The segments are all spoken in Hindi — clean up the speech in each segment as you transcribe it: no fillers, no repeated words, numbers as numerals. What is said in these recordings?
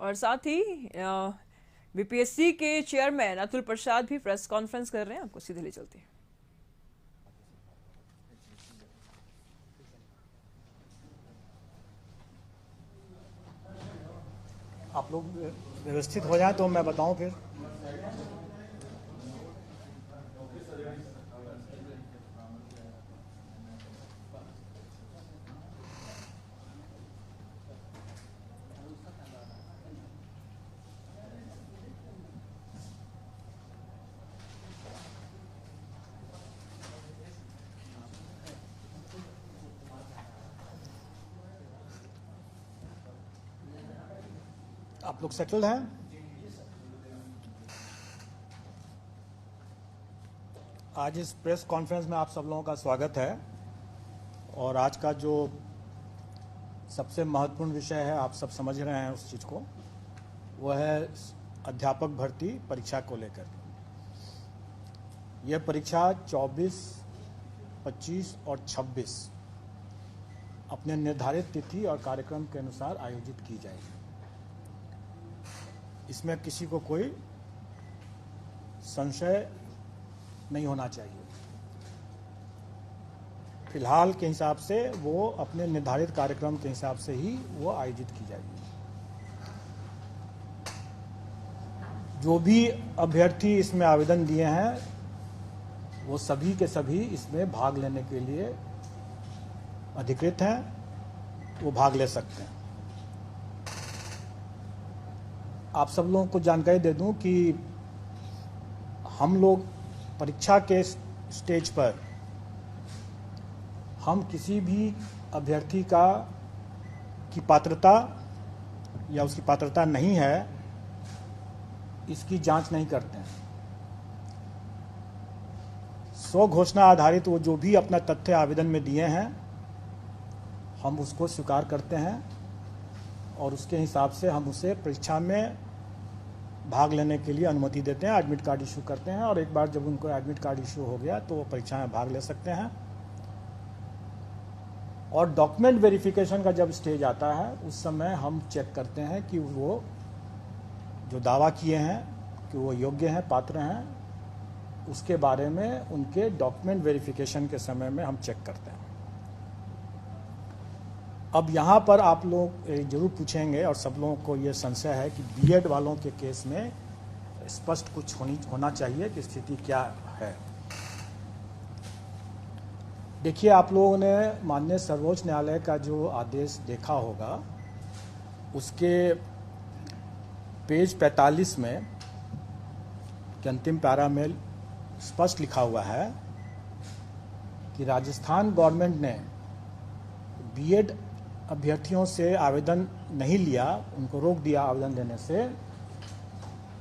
और साथ ही बीपीएससी के चेयरमैन अतुल प्रसाद भी प्रेस कॉन्फ्रेंस कर रहे हैं, आपको सीधे ले चलते हैं। आप लोग व्यवस्थित हो जाए तो मैं बताऊं फिर। आप लोग सेटल्ड हैं? आज इस प्रेस कॉन्फ्रेंस में आप सब लोगों का स्वागत है। और आज का जो सबसे महत्वपूर्ण विषय है, आप सब समझ रहे हैं उस चीज़ को, वो है अध्यापक भर्ती परीक्षा को लेकर। यह परीक्षा 24, 25 और 26 अपने निर्धारित तिथि और कार्यक्रम के अनुसार आयोजित की जाएगी। इसमें किसी को कोई संशय नहीं होना चाहिए। फिलहाल के हिसाब से वो अपने निर्धारित कार्यक्रम के हिसाब से ही वो आयोजित की जाएगी। जो भी अभ्यर्थी इसमें आवेदन दिए हैं वो सभी के सभी इसमें भाग लेने के लिए अधिकृत हैं, वो भाग ले सकते हैं। आप सब लोगों को जानकारी दे दूं कि हम लोग परीक्षा के स्टेज पर हम किसी भी अभ्यर्थी की पात्रता या उसकी पात्रता नहीं है, इसकी जांच नहीं करते हैं। स्व घोषणा आधारित वो जो भी अपना तथ्य आवेदन में दिए हैं, हम उसको स्वीकार करते हैं और उसके हिसाब से हम उसे परीक्षा में भाग लेने के लिए अनुमति देते हैं, एडमिट कार्ड इशू करते हैं। और एक बार जब उनको एडमिट कार्ड इशू हो गया तो वो परीक्षा में भाग ले सकते हैं। और डॉक्यूमेंट वेरिफिकेशन का जब स्टेज आता है, उस समय हम चेक करते हैं कि वो जो दावा किए हैं कि वो योग्य हैं, पात्र हैं, उसके बारे में उनके डॉक्यूमेंट वेरिफिकेशन के समय में हम चेक करते हैं। अब यहाँ पर आप लोग जरूर पूछेंगे और सब लोगों को ये संशय है कि बीएड वालों के केस में स्पष्ट कुछ होना चाहिए कि स्थिति क्या है। देखिए, आप लोगों ने माननीय सर्वोच्च न्यायालय का जो आदेश देखा होगा, उसके पेज 45 में के अंतिम पैरा में स्पष्ट लिखा हुआ है कि राजस्थान गवर्नमेंट ने बीएड अभ्यर्थियों से आवेदन नहीं लिया, उनको रोक दिया आवेदन देने से।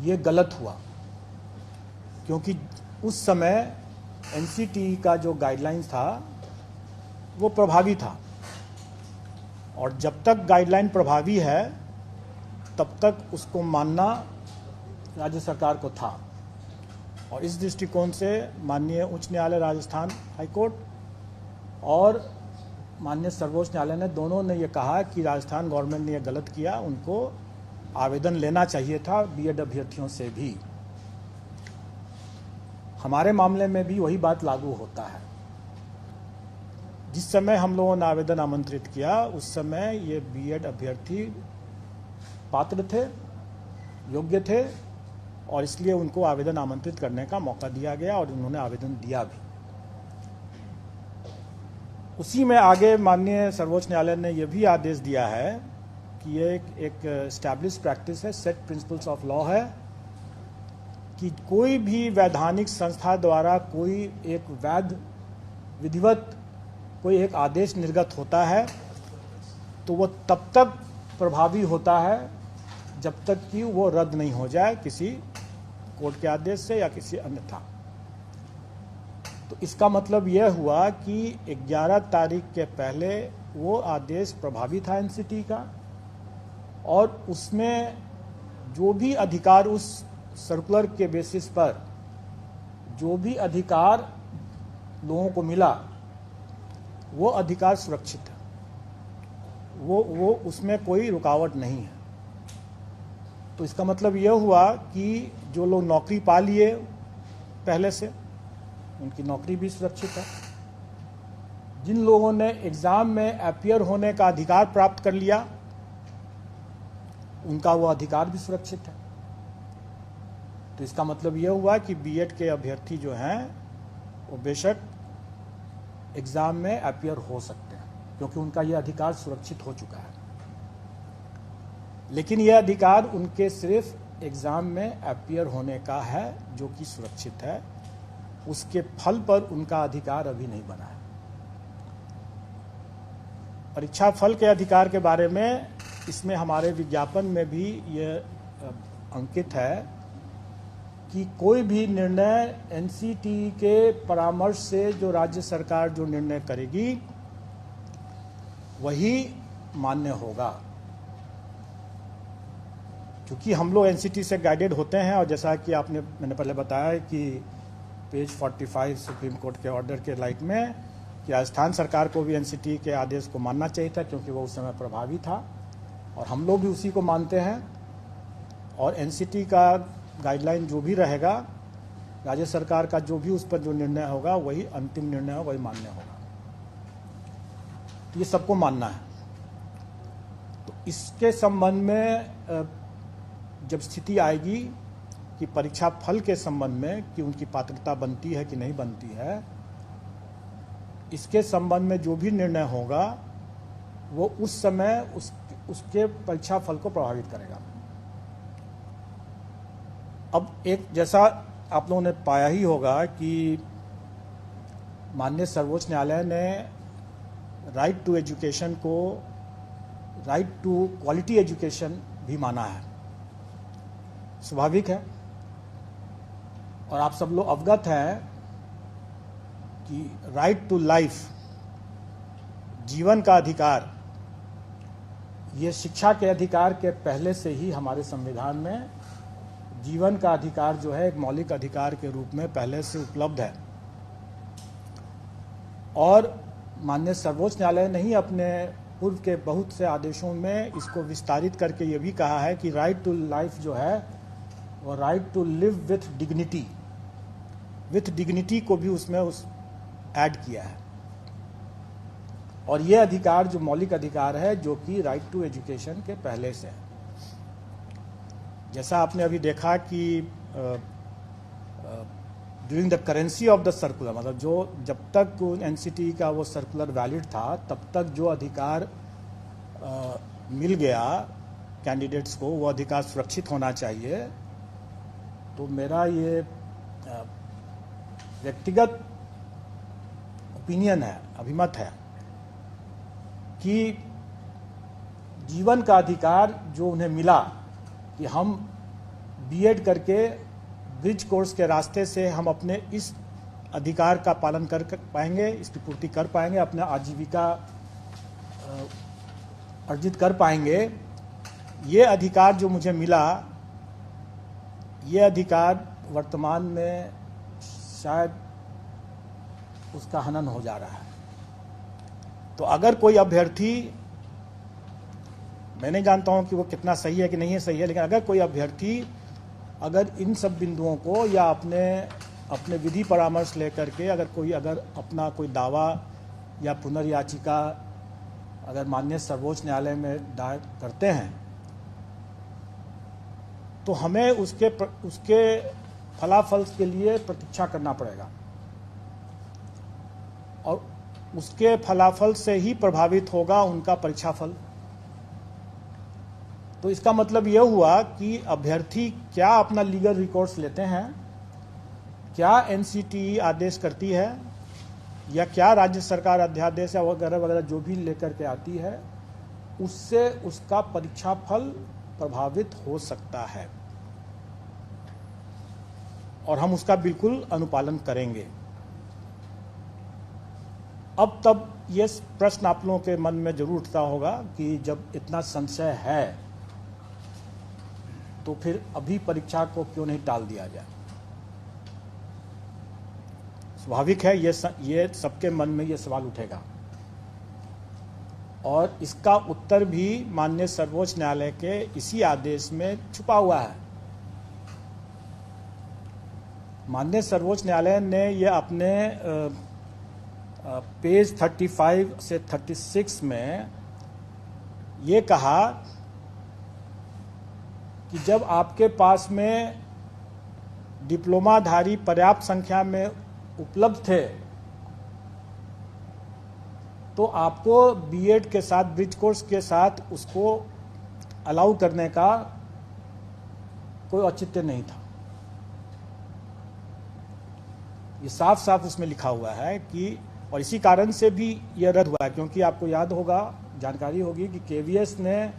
ये गलत हुआ, क्योंकि उस समय एनसीटी का जो गाइडलाइन था वो प्रभावी था, और जब तक गाइडलाइन प्रभावी है तब तक उसको मानना राज्य सरकार को था। और इस दृष्टिकोण से माननीय उच्च न्यायालय राजस्थान हाईकोर्ट और माननीय सर्वोच्च न्यायालय ने दोनों ने ये कहा कि राजस्थान गवर्नमेंट ने ये गलत किया, उनको आवेदन लेना चाहिए था बीएड अभ्यर्थियों से भी। हमारे मामले में भी वही बात लागू होता है। जिस समय हम लोगों ने आवेदन आमंत्रित किया, उस समय ये बीएड अभ्यर्थी पात्र थे, योग्य थे, और इसलिए उनको आवेदन आमंत्रित करने का मौका दिया गया और उन्होंने आवेदन दिया भी। उसी में आगे माननीय सर्वोच्च न्यायालय ने यह भी आदेश दिया है कि ये एक एस्टैब्लिश प्रैक्टिस है, सेट प्रिंसिपल्स ऑफ लॉ है, कि कोई भी वैधानिक संस्था द्वारा कोई एक वैध विधिवत कोई एक आदेश निर्गत होता है तो वो तब तक प्रभावी होता है जब तक कि वो रद्द नहीं हो जाए किसी कोर्ट के आदेश से या किसी अन्यथा। तो इसका मतलब यह हुआ कि 11 तारीख के पहले वो आदेश प्रभावी था एनसीटी का, और उसमें जो भी अधिकार उस सर्कुलर के बेसिस पर जो भी अधिकार लोगों को मिला, वो अधिकार सुरक्षित है, वो उसमें कोई रुकावट नहीं है। तो इसका मतलब यह हुआ कि जो लोग नौकरी पा लिए पहले से, उनकी नौकरी भी सुरक्षित है। जिन लोगों ने एग्ज़ाम में अपीयर होने का अधिकार प्राप्त कर लिया, उनका वो अधिकार भी सुरक्षित है। तो इसका मतलब यह हुआ कि बीएड के अभ्यर्थी जो हैं वो बेशक एग्ज़ाम में अपीयर हो सकते हैं, क्योंकि उनका यह अधिकार सुरक्षित हो चुका है। लेकिन यह अधिकार उनके सिर्फ एग्ज़ाम में अपीयर होने का है, जो कि सुरक्षित है। उसके फल पर उनका अधिकार अभी नहीं बना है। परीक्षा फल के अधिकार के बारे में इसमें हमारे विज्ञापन में भी ये अंकित है कि कोई भी निर्णय एनसीटी के परामर्श से जो राज्य सरकार जो निर्णय करेगी वही मान्य होगा। क्योंकि हम लोग एनसीटी से गाइडेड होते हैं, और जैसा कि मैंने पहले बताया कि पेज 45 सुप्रीम कोर्ट के ऑर्डर के लाइट में कि राजस्थान सरकार को भी एनसीटी के आदेश को मानना चाहिए था, क्योंकि वो उस समय प्रभावी था, और हम लोग भी उसी को मानते हैं। और एनसीटी का गाइडलाइन जो भी रहेगा, राज्य सरकार का जो भी उस पर जो निर्णय होगा वही अंतिम निर्णय होगा, वही मान्य होगा। तो ये सबको मानना है। तो इसके संबंध में जब स्थिति आएगी कि परीक्षा फल के संबंध में कि उनकी पात्रता बनती है कि नहीं बनती है, इसके संबंध में जो भी निर्णय होगा वो उस समय उसके परीक्षा फल को प्रभावित करेगा। अब एक जैसा आप लोगों ने पाया ही होगा कि माननीय सर्वोच्च न्यायालय ने राइट टू एजुकेशन को राइट टू क्वालिटी एजुकेशन भी माना है। स्वाभाविक है, और आप सब लोग अवगत हैं कि राइट टू लाइफ, जीवन का अधिकार, ये शिक्षा के अधिकार के पहले से ही हमारे संविधान में जीवन का अधिकार जो है एक मौलिक अधिकार के रूप में पहले से उपलब्ध है। और माननीय सर्वोच्च न्यायालय ने ही अपने पूर्व के बहुत से आदेशों में इसको विस्तारित करके ये भी कहा है कि राइट टू लाइफ जो है वो right to live with dignity को भी उसमें ऐड किया है। और ये अधिकार जो मौलिक अधिकार है, जो कि राइट टू एजुकेशन के पहले से है। जैसा आपने अभी देखा कि during the currency of the circular, मतलब जो जब तक एनसीटी का वो सर्कुलर वैलिड था तब तक जो अधिकार मिल गया कैंडिडेट्स को, वो अधिकार सुरक्षित होना चाहिए। तो मेरा ये व्यक्तिगत ओपिनियन है, अभिमत है कि जीवन का अधिकार जो उन्हें मिला कि हम बीएड करके ब्रिज कोर्स के रास्ते से हम अपने इस अधिकार का पालन कर पाएंगे, इसकी पूर्ति कर पाएंगे, अपना आजीविका अर्जित कर पाएंगे। ये अधिकार जो मुझे मिला, ये अधिकार वर्तमान में शायद उसका हनन हो जा रहा है। तो अगर कोई अभ्यर्थी, मैं नहीं जानता हूं कि वो कितना सही है कि नहीं है सही है, लेकिन अगर कोई अभ्यर्थी अगर इन सब बिंदुओं को या अपने विधि परामर्श लेकर के अगर अपना कोई दावा या पुनर्याचिका अगर माननीय सर्वोच्च न्यायालय में दायर करते हैं, तो हमें उसके फलाफल के लिए प्रतीक्षा करना पड़ेगा, और उसके फलाफल से ही प्रभावित होगा उनका परीक्षा फल। तो इसका मतलब यह हुआ कि अभ्यर्थी क्या अपना लीगल रिकॉर्ड्स लेते हैं, क्या एनसीटी आदेश करती है, या क्या राज्य सरकार अध्यादेश या वगैरह वगैरह जो भी लेकर के आती है, उससे उसका परीक्षा फल प्रभावित हो सकता है, और हम उसका बिल्कुल अनुपालन करेंगे। अब तब ये प्रश्न आप लोगों के मन में जरूर उठता होगा कि जब इतना संशय है तो फिर अभी परीक्षा को क्यों नहीं टाल दिया जाए। स्वाभाविक है, ये सबके मन में ये सवाल उठेगा। और इसका उत्तर भी माननीय सर्वोच्च न्यायालय के इसी आदेश में छुपा हुआ है। माननीय सर्वोच्च न्यायालय ने यह अपने पेज 35 से 36 में ये कहा कि जब आपके पास में डिप्लोमाधारी पर्याप्त संख्या में उपलब्ध थे तो आपको बीएड के साथ, ब्रिज कोर्स के साथ उसको अलाउ करने का कोई औचित्य नहीं था। ये साफ साफ उसमें लिखा हुआ है कि, और इसी कारण से भी यह रद्द हुआ है, क्योंकि आपको याद होगा, जानकारी होगी कि केवीएस ने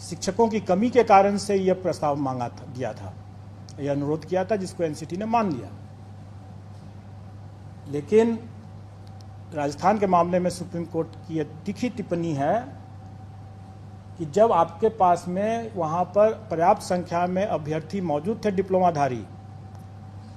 शिक्षकों की कमी के कारण से यह प्रस्ताव मांगा था, दिया था, यह अनुरोध किया था, जिसको एनसीटी ने मान लिया। लेकिन राजस्थान के मामले में सुप्रीम कोर्ट की यह तीखी टिप्पणी है कि जब आपके पास में वहां पर पर्याप्त संख्या में अभ्यर्थी मौजूद थे डिप्लोमाधारी,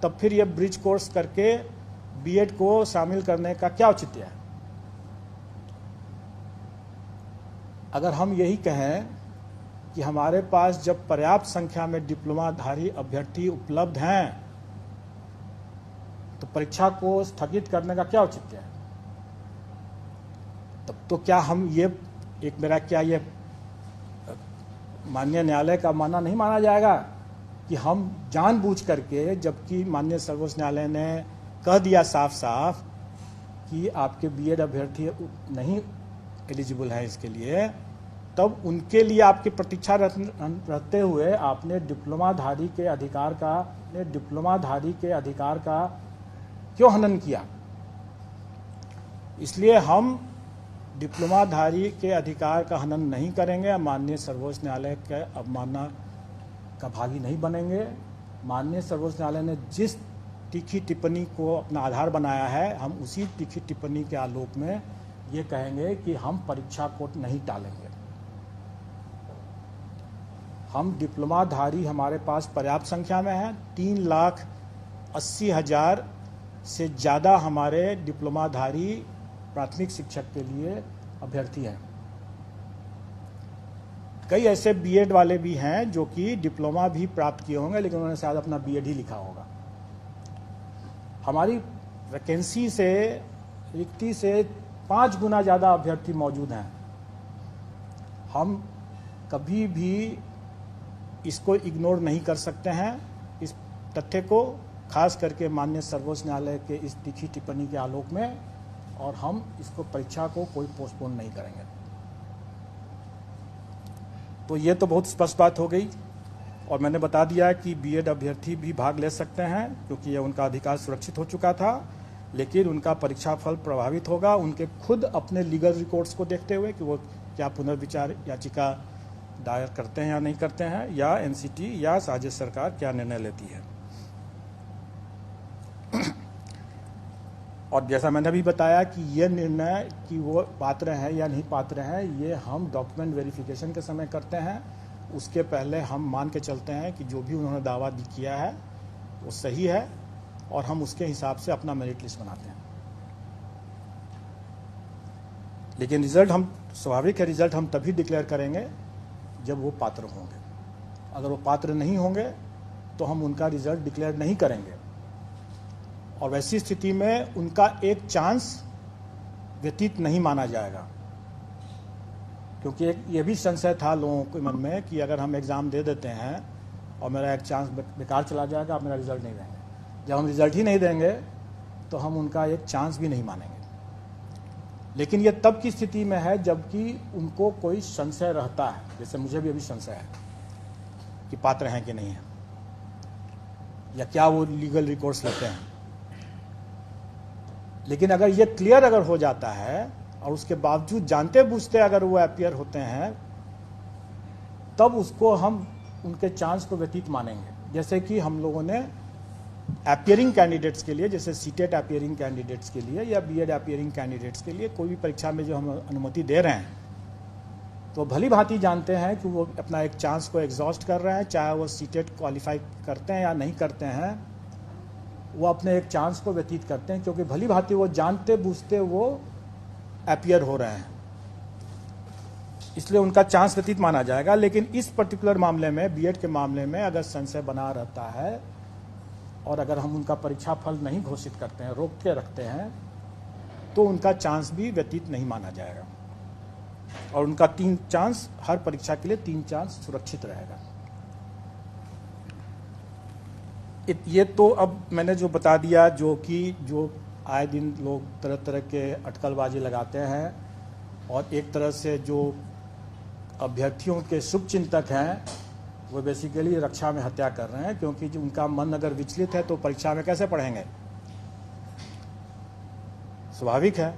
तब फिर यह ब्रिज कोर्स करके बीएड को शामिल करने का क्या औचित्य है। अगर हम यही कहें कि हमारे पास जब पर्याप्त संख्या में डिप्लोमाधारी अभ्यर्थी उपलब्ध हैं तो परीक्षा को स्थगित करने का क्या औचित्य है, तब तो क्या हम ये ये माननीय न्यायालय का मानना नहीं माना जाएगा कि हम जानबूझ करके, जबकि माननीय सर्वोच्च न्यायालय ने कह दिया साफ साफ कि आपके बीएड अभ्यर्थी नहीं एलिजिबल हैं इसके लिए, तब उनके लिए आपकी प्रतीक्षा रहते हुए आपने डिप्लोमाधारी के अधिकार का क्यों हनन किया। इसलिए हम डिप्लोमाधारी के अधिकार का हनन नहीं करेंगे, माननीय सर्वोच्च न्यायालय के अवमानना का भागी नहीं बनेंगे। माननीय सर्वोच्च न्यायालय ने जिस तीखी टिप्पणी को अपना आधार बनाया है, हम उसी तीखी टिप्पणी के आलोक में ये कहेंगे कि हम परीक्षा को नहीं टालेंगे। हम डिप्लोमाधारी हमारे पास पर्याप्त संख्या में है, 3,80,000 से ज़्यादा हमारे डिप्लोमाधारी प्राथमिक शिक्षक के लिए अभ्यर्थी हैं। कई ऐसे बीएड वाले भी हैं जो कि डिप्लोमा भी प्राप्त किए होंगे, लेकिन उन्होंने शायद अपना बीएड ही लिखा होगा। हमारी वैकेंसी से, रिक्ति से 5 गुना ज़्यादा अभ्यर्थी मौजूद हैं। हम कभी भी इसको इग्नोर नहीं कर सकते हैं, इस तथ्य को, खास करके माननीय सर्वोच्च न्यायालय के इस तीखी टिप्पणी के आलोक में, और हम इसको, परीक्षा को कोई पोस्टपोन नहीं करेंगे। तो ये तो बहुत स्पष्ट बात हो गई, और मैंने बता दिया कि बीएड अभ्यर्थी भी भाग ले सकते हैं क्योंकि ये उनका अधिकार सुरक्षित हो चुका था, लेकिन उनका परीक्षा फल प्रभावित होगा उनके खुद अपने लीगल रिकॉर्ड्स को देखते हुए कि वो क्या पुनर्विचार याचिका दायर करते हैं या नहीं करते हैं, या एनसीटी या राज्य सरकार क्या निर्णय लेती है। और जैसा मैंने अभी बताया कि ये निर्णय कि वो पात्र हैं या नहीं पात्र हैं, ये हम डॉक्यूमेंट वेरिफिकेशन के समय करते हैं। उसके पहले हम मान के चलते हैं कि जो भी उन्होंने दावा किया है वो सही है, और हम उसके हिसाब से अपना मेरिट लिस्ट बनाते हैं। लेकिन रिजल्ट हम, स्वाभाविक है, रिजल्ट हम तभी डिक्लेयर करेंगे जब वो पात्र होंगे। अगर वो पात्र नहीं होंगे तो हम उनका रिजल्ट डिक्लेयर नहीं करेंगे, और वैसी स्थिति में उनका एक चांस व्यतीत नहीं माना जाएगा। क्योंकि एक ये भी संशय था लोगों के मन में कि अगर हम एग्ज़ाम दे देते हैं और मेरा एक चांस बेकार चला जाएगा, आप मेरा रिजल्ट नहीं देंगे। जब हम रिजल्ट ही नहीं देंगे तो हम उनका एक चांस भी नहीं मानेंगे। लेकिन ये तब की स्थिति में है जबकि उनको कोई संशय रहता है, जैसे मुझे भी अभी संशय है कि पात्र हैं कि नहीं है, या क्या वो लीगल रिकॉर्ड्स लेते हैं। लेकिन अगर ये क्लियर अगर हो जाता है और उसके बावजूद जानते बूझते अगर वो अपीयर होते हैं, तब उसको हम उनके चांस को व्यतीत मानेंगे। जैसे कि हम लोगों ने अपीयरिंग कैंडिडेट्स के लिए, जैसे सीटेट अपीयरिंग कैंडिडेट्स के लिए या बीएड अपीयरिंग कैंडिडेट्स के लिए कोई भी परीक्षा में जो हम अनुमति दे रहे हैं, तो भली भांति जानते हैं कि वो अपना एक चांस को एग्जॉस्ट कर रहे हैं, चाहे वो सीटेट क्वालिफाई करते हैं या नहीं करते हैं, वो अपने एक चांस को व्यतीत करते हैं, क्योंकि भली भांति वो जानते बूझते वो अपीयर हो रहे हैं। इसलिए उनका चांस व्यतीत माना जाएगा। लेकिन इस पर्टिकुलर मामले में, बीएड के मामले में, अगर संशय बना रहता है और अगर हम उनका परीक्षा फल नहीं घोषित करते हैं, रोक के रखते हैं, तो उनका चांस भी व्यतीत नहीं माना जाएगा और उनका 3 चांस, हर परीक्षा के लिए 3 चांस सुरक्षित रहेगा। ये तो अब मैंने जो बता दिया, जो आए दिन लोग तरह तरह के अटकलबाजी लगाते हैं और एक तरह से जो अभ्यर्थियों के शुभचिंतक हैं वो बेसिकली रक्षा में हत्या कर रहे हैं, क्योंकि जो उनका मन अगर विचलित है तो परीक्षा में कैसे पढ़ेंगे, स्वाभाविक है।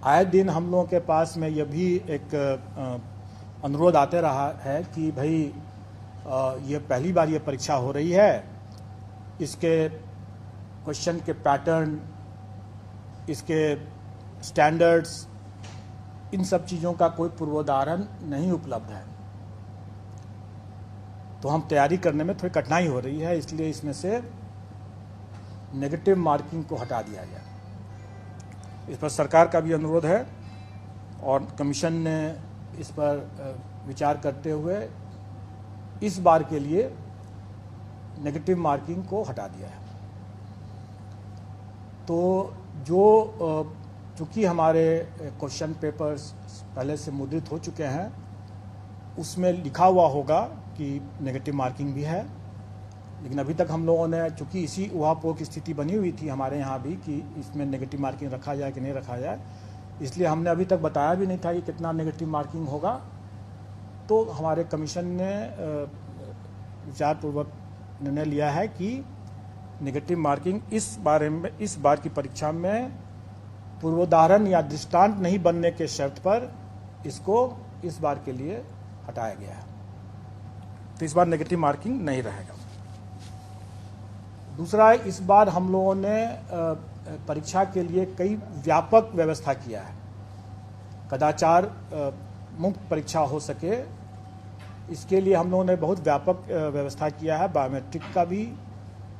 आए दिन हम लोगों के पास में यह भी एक अनुरोध आते रहा है कि भाई ये पहली बार ये परीक्षा हो रही है, इसके क्वेश्चन के पैटर्न, इसके स्टैंडर्ड्स, इन सब चीज़ों का कोई पूर्वोदाहरण नहीं उपलब्ध है, तो हम तैयारी करने में थोड़ी कठिनाई हो रही है। इसलिए इसमें से नेगेटिव मार्किंग को हटा दिया गया। इस पर सरकार का भी अनुरोध है और कमीशन ने इस पर विचार करते हुए इस बार के लिए नेगेटिव मार्किंग को हटा दिया है। तो चूँकि हमारे क्वेश्चन पेपर्स पहले से मुद्रित हो चुके हैं, उसमें लिखा हुआ होगा कि नेगेटिव मार्किंग भी है, लेकिन अभी तक हम लोगों ने, चूँकि इसी ऊहापोह की स्थिति बनी हुई थी हमारे यहाँ भी कि इसमें नेगेटिव मार्किंग रखा जाए कि नहीं रखा जाए, इसलिए हमने अभी तक बताया भी नहीं था कि कितना नेगेटिव मार्किंग होगा। तो हमारे कमीशन ने विचारपूर्वक निर्णय लिया है कि नेगेटिव मार्किंग इस बार की परीक्षा में पूर्वोदाहरण या दृष्टांत नहीं बनने के शर्त पर इसको इस बार के लिए हटाया गया है। तो इस बार नेगेटिव मार्किंग नहीं रहेगा। दूसरा, इस बार हम लोगों ने परीक्षा के लिए कई व्यापक व्यवस्था किया है, कदाचार मुक्त परीक्षा हो सके, इसके लिए हम लोगों ने बहुत व्यापक व्यवस्था किया है, बायोमेट्रिक का भी,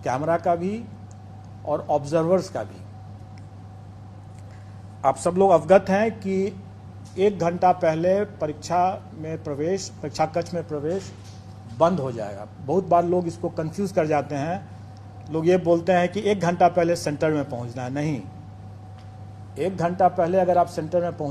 कैमरा का भी और ऑब्जर्वर्स का भी। आप सब लोग अवगत हैं कि 1 घंटा पहले परीक्षा कक्ष में प्रवेश बंद हो जाएगा। बहुत बार लोग इसको कंफ्यूज कर जाते हैं, लोग ये बोलते हैं कि 1 घंटा पहले सेंटर में पहुंचना है। नहीं, 1 घंटा पहले अगर आप सेंटर में पहुंचे